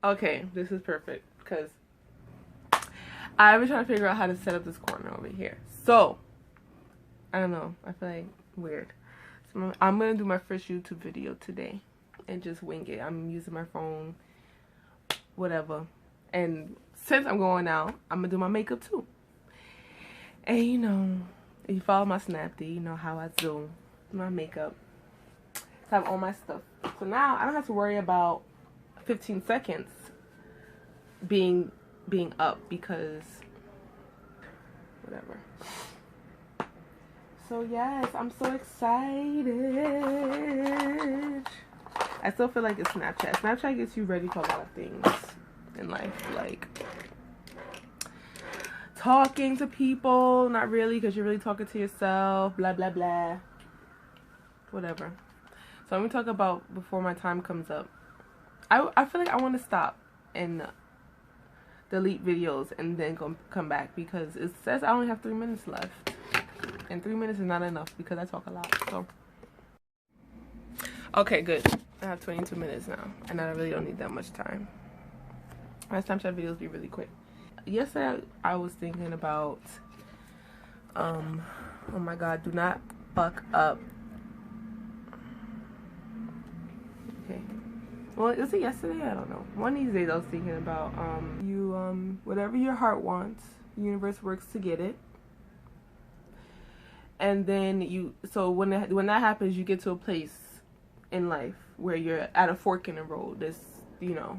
Okay, this is perfect because I've been trying to figure out how to set up this corner over here. So, I don't know. I feel like weird. So I'm going to do my first YouTube video today and just wing it. I'm using my phone, whatever. And since I'm going out, I'm going to do my makeup too. And you know, if you follow my Snapdy, you know how I do my makeup. So I have all my stuff. So now I don't have to worry about 15 seconds being up because whatever. So yes, I'm so excited. I still feel like it's Snapchat. Snapchat gets you ready for a lot of things in life, like talking to people, not really, because you're really talking to yourself, blah blah blah, whatever. So I'm gonna talk about before my time comes up. I feel like I want to stop and delete videos and then come back because it says I only have 3 minutes left, and 3 minutes is not enough because I talk a lot. So okay, good. I have 22 minutes now, and I really don't need that much time. My Snapchat videos be really quick. Yesterday I was thinking about oh my god, do not fuck up. Okay. Well, is it yesterday? I don't know. One of these days I was thinking about whatever your heart wants, the universe works to get it. And then so when that happens, you get to a place in life where you're at a fork in the road. There's, you know,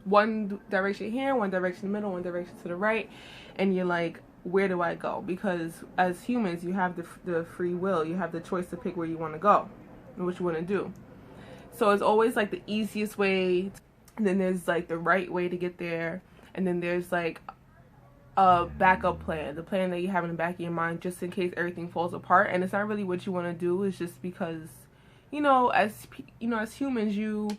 one direction here, one direction in the middle, one direction to the right, and you're like, where do I go? Because as humans, you have the free will. You have the choice to pick where you want to go and what you want to do. So it's always like the easiest way, and then there's like the right way to get there, and then there's like a backup plan, the plan that you have in the back of your mind just in case everything falls apart. And it's not really what you want to do. It's just because, you know, as humans, you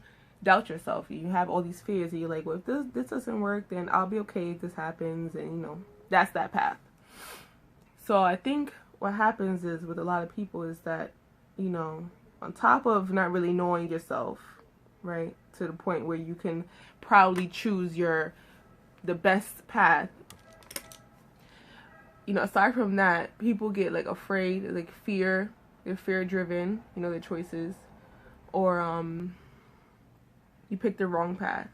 doubt yourself. You have all these fears, and you're like, well, if this doesn't work, then I'll be okay if this happens, and you know, that's that path. So I think what happens is with a lot of people is that, you know, on top of not really knowing yourself, right, to the point where you can proudly choose the best path, you know, aside from that, people get like afraid, like they're fear driven, you know, their choices, or you pick the wrong path.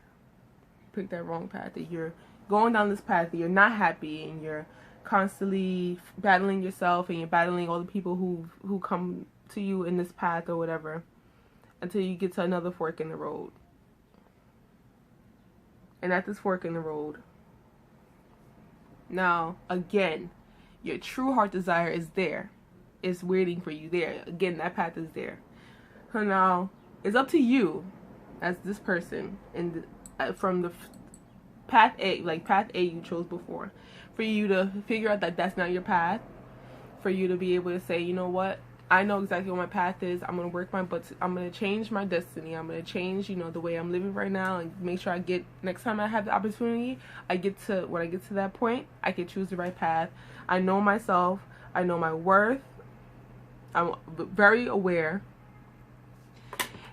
Pick that wrong path, that you're going down this path that you're not happy, and you're constantly battling yourself, and you're battling all the people who come to you in this path or whatever, until you get to another fork in the road. And at this fork in the road, now again, your true heart desire is there. It's waiting for you there. Again, that path is there. So now it's up to you as this person, and from the path A, like path A you chose before, for you to figure out that that's not your path, for you to be able to say, you know what, I know exactly what my path is. I'm going to work my butt. I'm going to change my destiny. I'm going to change, you know, the way I'm living right now, and make sure I get, next time I have the opportunity, when I get to that point, I can choose the right path. I know myself. I know my worth. I'm very aware.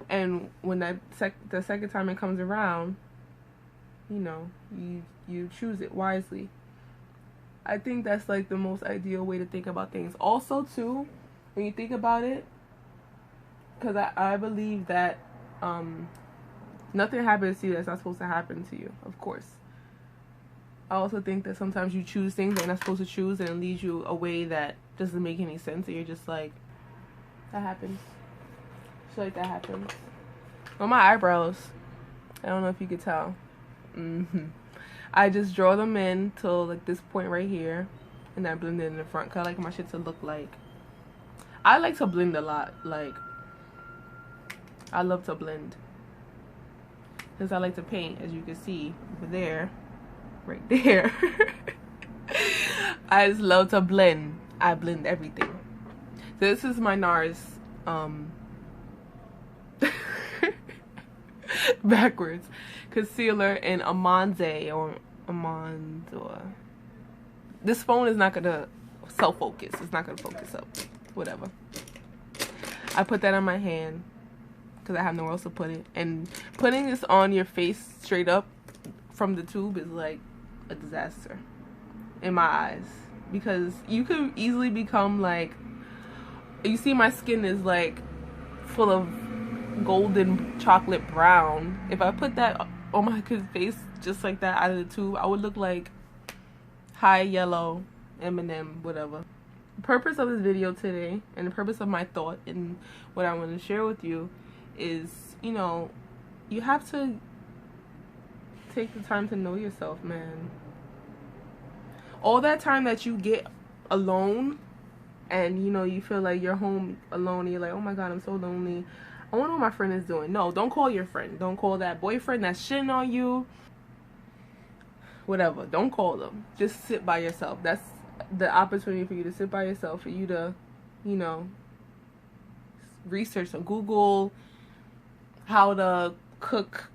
And when the second time it comes around, you know, you choose it wisely. I think that's like the most ideal way to think about things. Also, too, when you think about it, because I believe that nothing happens to you that's not supposed to happen to you, of course. I also think that sometimes you choose things that you're not supposed to choose, and it leads you a way that doesn't make any sense, and you're just like, that happens. So like that happens. On my eyebrows, I don't know if you could tell. I just draw them in till like this point right here, and then I blend it in the front, because I like my shit to look like, I like to blend a lot. Like, I love to blend, because I like to paint, as you can see over there, right there. I just love to blend. I blend everything. This is my NARS backwards concealer in Amande or Amand, or this phone is not gonna self-focus. It's not gonna focus up. Whatever. I put that on my hand because I have nowhere else to put it. And putting this on your face straight up from the tube is like a disaster in my eyes, because you could easily become like, you see my skin is like full of golden chocolate brown. If I put that on my kid's face just like that out of the tube, I would look like high yellow Eminem, whatever. The purpose of this video today, and the purpose of my thought and what I want to share with you is, you know, you have to take the time to know yourself, man. All that time that you get alone, and you know, you feel like you're home alone and you're like, oh my god, I'm so lonely, I wonder what my friend is doing. No, don't call your friend. Don't call that boyfriend that's shitting on you. Whatever. Don't call them. Just sit by yourself. That's the opportunity for you to sit by yourself, for you to, you know, research on Google how to cook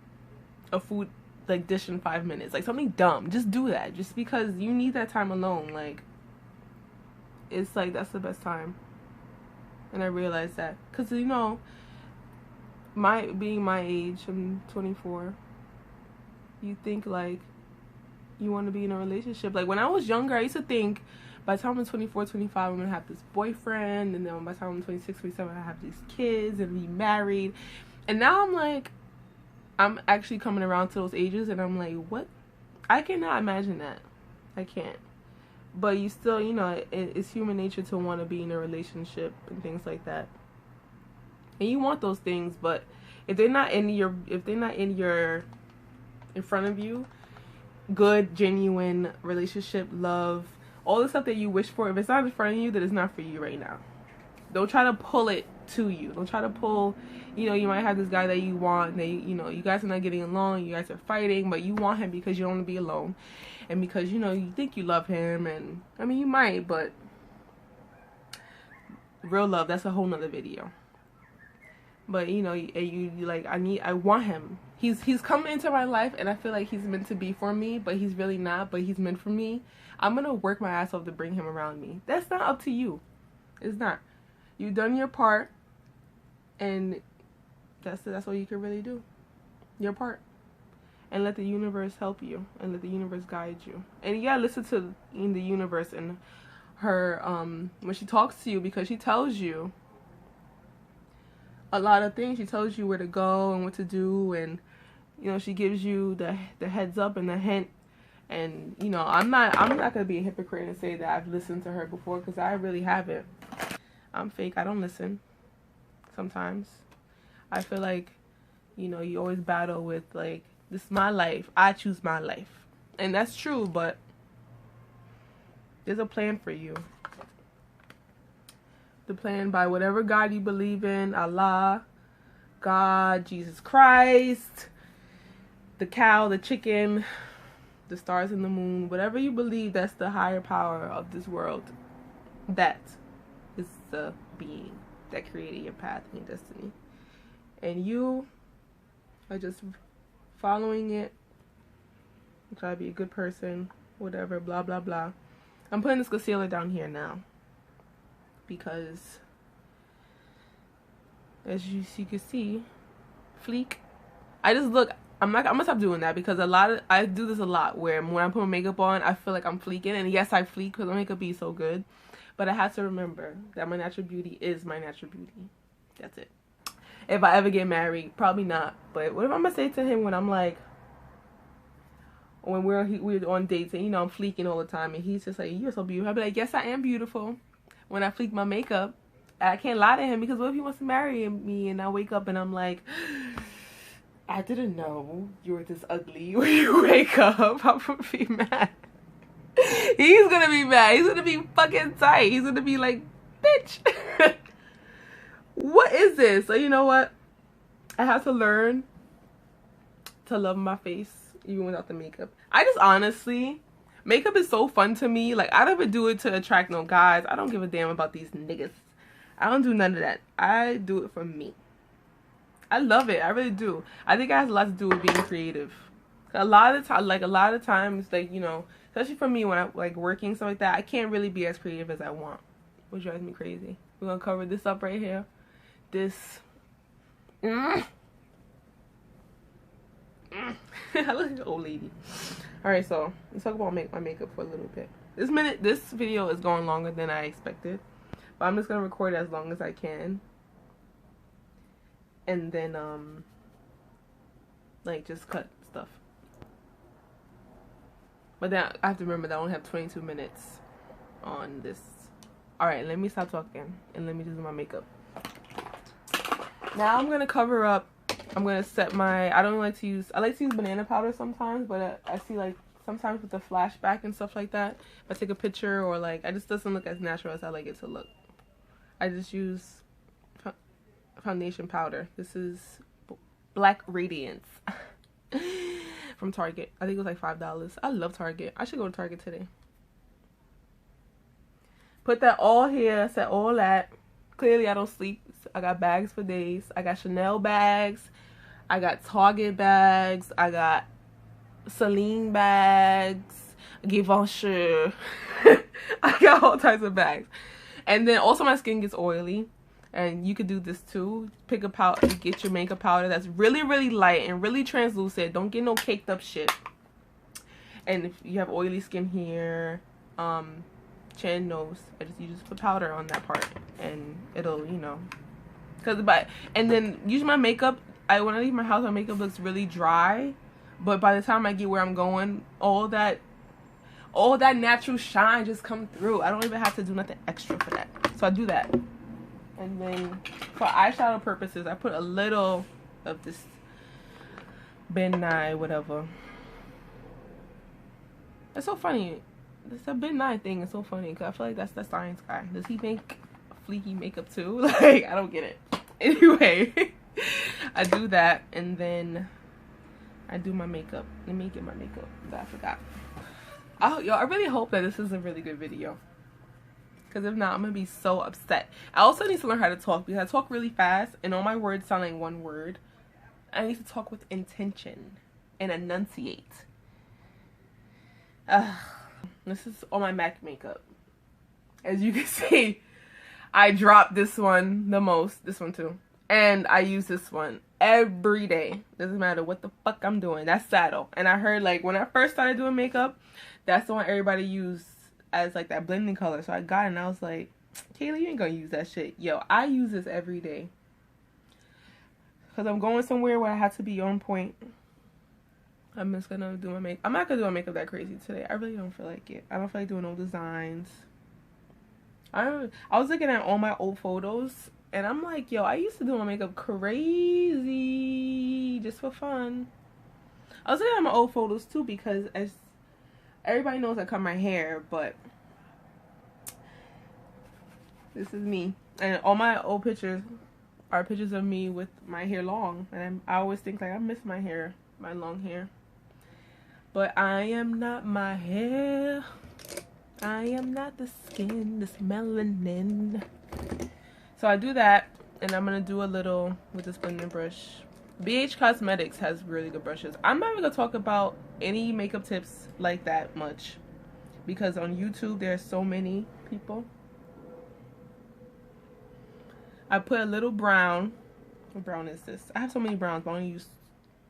a food like dish in 5 minutes. Like something dumb. Just do that. Just because you need that time alone. Like, it's like, that's the best time. And I realized that. Because, you know, being my age, I'm 24, you think like you want to be in a relationship. Like when I was younger, I used to think by the time I'm 24, 25, I'm going to have this boyfriend, and then by the time I'm 26, 27, I have these kids and be married. And now I'm like, I'm actually coming around to those ages, and I'm like, what? I cannot imagine that. I can't. But you still, you know, it's human nature to want to be in a relationship and things like that. And you want those things, but if they're not in front of you, good, genuine relationship, love, all the stuff that you wish for, if it's not in front of you, then it's not for you right now. Don't try to pull it to you. Don't try to pull, you know, you might have this guy that you want, and you know, you guys are not getting along, you guys are fighting, but you want him because you don't want to be alone, and because, you know, you think you love him, and I mean, you might, but real love, that's a whole nother video. But you know, you like, I want him. He's come into my life, and I feel like he's meant to be for me, but he's really not, but he's meant for me. I'm gonna work my ass off to bring him around me. That's not up to you. It's not. You've done your part, and that's all you can really do. Your part. And let the universe help you, and let the universe guide you. And yeah, listen to the universe and her when she talks to you, because she tells you a lot of things. She tells you where to go and what to do, and you know, she gives you the heads up and the hint. And you know, I'm not gonna be a hypocrite and say that I've listened to her before, because I really haven't. I'm fake. I don't listen sometimes. I feel like, you know, you always battle with like, this is my life, I choose my life, and that's true, but there's a plan for you. The plan by whatever God you believe in, Allah, God, Jesus Christ, the cow, the chicken, the stars and the moon, whatever you believe, that's the higher power of this world. That is the being that created your path and your destiny. And you are just following it. Try to be a good person, whatever, blah, blah, blah. I'm putting this concealer down here now, because as you can see, fleek. I'm gonna stop doing that, because I do this a lot, where when I put my makeup on, I feel like I'm fleeking. And yes, I fleek because my makeup be so good, but I have to remember that my natural beauty is my natural beauty. That's it. If I ever get married, probably not, but what if I'm gonna say to him when I'm like, when we're on dates, and you know, I'm fleeking all the time, and he's just like, you're so beautiful. I'll be like, yes, I am beautiful when I fleek my makeup. I can't lie to him, because what if he wants to marry me, and I wake up and I'm like, I didn't know you were this ugly when you wake up. I'm gonna be mad. He's gonna be mad. He's gonna be fucking tight. He's gonna be like, bitch. What is this? So you know what? I have to learn to love my face even without the makeup. I just honestly, makeup is so fun to me. Like, I never do it to attract no guys. I don't give a damn about these niggas. I don't do none of that. I do it for me. I love it. I really do. I think it has a lot to do with being creative. A lot of times, like, you know, especially for me when I'm like working, stuff like that, I can't really be as creative as I want, which drives me crazy. We're gonna cover this up right here. This. I look like an old lady. Alright, so let's talk about my makeup for a little bit. This video is going longer than I expected, but I'm just gonna record it as long as I can, and then like just cut stuff. But then I have to remember that I only have 22 minutes on this. Alright, let me stop talking and let me just do my makeup. Now I'm gonna cover up. I'm gonna set my, I like to use banana powder sometimes, but I see like sometimes with the flashback and stuff like that, if I take a picture or like, it just doesn't look as natural as I like it to look. I just use foundation powder. This is Black Radiance from Target. I think it was like $5. I love Target. I should go to Target today. Put that all here, set all that. Clearly I don't sleep. I got bags for days. I got Chanel bags. I got Target bags. I got Celine bags. Givenchy. I got all types of bags. And then also my skin gets oily. And you could do this too. Pick a powder, get your makeup powder that's really, really light and really translucent. Don't get no caked up shit. And if you have oily skin here, chin, nose, you just put powder on that part and it'll, you know, and then usually my makeup, when I leave my house, my makeup looks really dry, but by the time I get where I'm going, all that natural shine just come through. I don't even have to do nothing extra for that. So I do that. And then for eyeshadow purposes, I put a little of this Ben Nye whatever. That's so funny. This Ben Nye thing is so funny because I feel like that's the science guy. Does he make fleeky makeup too? Like, I don't get it. Anyway, I do that and then I do my makeup. Let me get my makeup that I forgot. I really hope that this is a really good video. Because if not, I'm going to be so upset. I also need to learn how to talk because I talk really fast and all my words sound like one word. I need to talk with intention and enunciate. This is all my MAC makeup. As you can see, I drop this one the most. This one too. And I use this one every day. Doesn't matter what the fuck I'm doing. That's Saddle. And I heard like when I first started doing makeup, that's the one everybody used as like that blending color. So I got it and I was like, Kayla, you ain't gonna use that shit. Yo, I use this every day. Because I'm going somewhere where I have to be on point. I'm just gonna do my makeup. I'm not gonna do my makeup that crazy today. I really don't feel like it. I don't feel like doing no designs. I was looking at all my old photos and I'm like, yo, I used to do my makeup crazy just for fun. I was looking at my old photos too because as everybody knows I cut my hair, but this is me. And all my old pictures are pictures of me with my hair long. And I always think like I miss my hair, my long hair. But I am not my hair. I am not the skin, this melanin. So I do that, and I'm going to do a little with this blending brush. BH Cosmetics has really good brushes. I'm not even going to talk about any makeup tips like that much. Because on YouTube, there's so many people. I put a little brown. What brown is this? I have so many browns, but I only use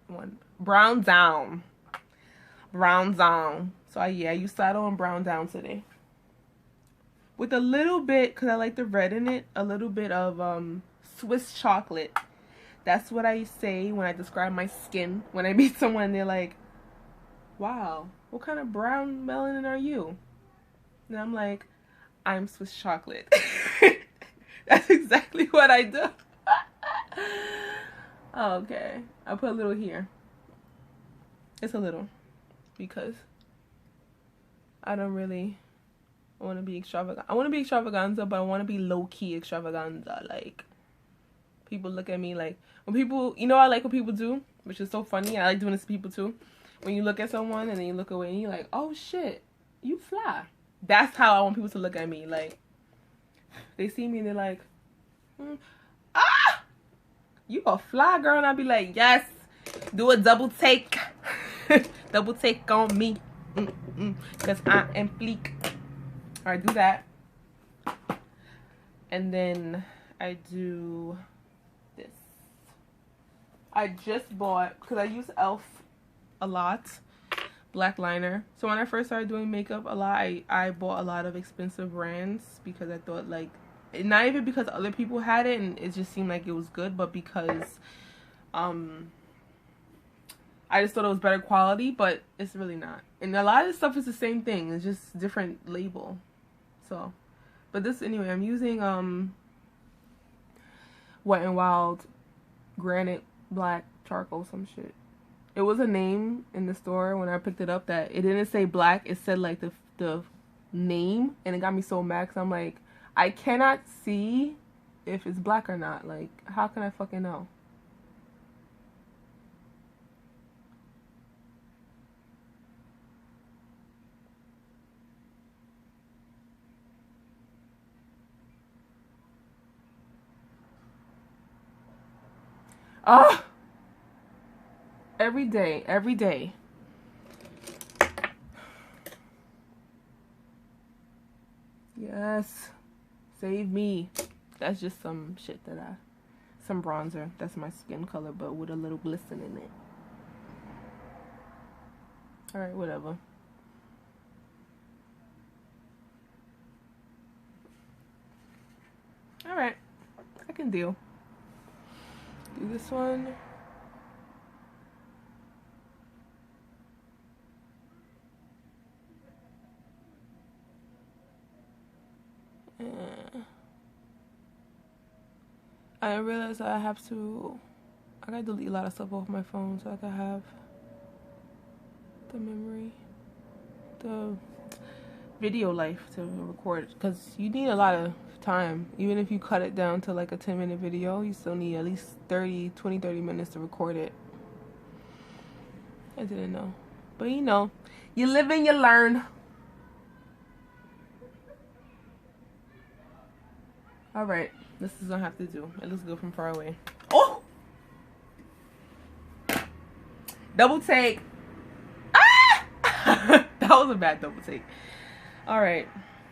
one. Brown down. Brown down. So I use Saddle and brown down today. With a little bit, because I like the red in it, a little bit of Swiss chocolate. That's what I say when I describe my skin. When I meet someone, they're like, wow, what kind of brown melanin are you? And I'm like, I'm Swiss chocolate. That's exactly what I do. Okay. I put a little here. It's a little. Because I don't really want to be extravagant. I want to be extravaganza, but I want to be low-key extravaganza. Like, people look at me like, when people, you know, I like what people do, which is so funny. I like doing this to people too. When you look at someone and then you look away and you're like, oh shit, you fly. That's how I want people to look at me. Like, they see me and they're like, ah, you a fly girl. And I'll be like, yes, do a double take. Double take on me. Because I am fleek. Alright, do that. And then I do this. I just bought, because I use e.l.f. a lot. Black liner. So when I first started doing makeup a lot, I bought a lot of expensive brands because I thought, like, not even because other people had it and it just seemed like it was good, but because I just thought it was better quality, but it's really not. And a lot of this stuff is the same thing. It's just different label. So, but this, anyway, I'm using Wet n Wild Granite Black Charcoal, some shit. It was a name in the store when I picked it up that it didn't say black. It said, like, the name, and it got me so mad because I'm like, I cannot see if it's black or not. Like, how can I fucking know? Ah! Every day, every day. Yes. Save me. That's just some shit that some bronzer. That's my skin color, but with a little glisten in it. Alright, whatever. Alright. I can deal. Do this one. I realized I gotta delete a lot of stuff off my phone so I can have the memory, the video life to record, because you need a lot of time. Even if you cut it down to like a 10-minute video, you still need at least 30 minutes to record it. I didn't know, but you know, you live and you learn. Alright, this is what I have to do. It looks good from far away. Oh! Double take. Ah! That was a bad double take. Alright,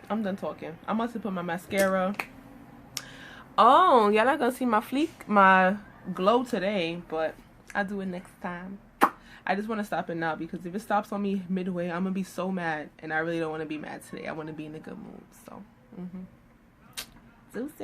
I'm done talking. I'm about to put my mascara. Oh, y'all not gonna see my glow today, but I'll do it next time. I just want to stop it now because if it stops on me midway, I'm gonna be so mad, and I really don't want to be mad today. I want to be in a good mood, so. Deuces.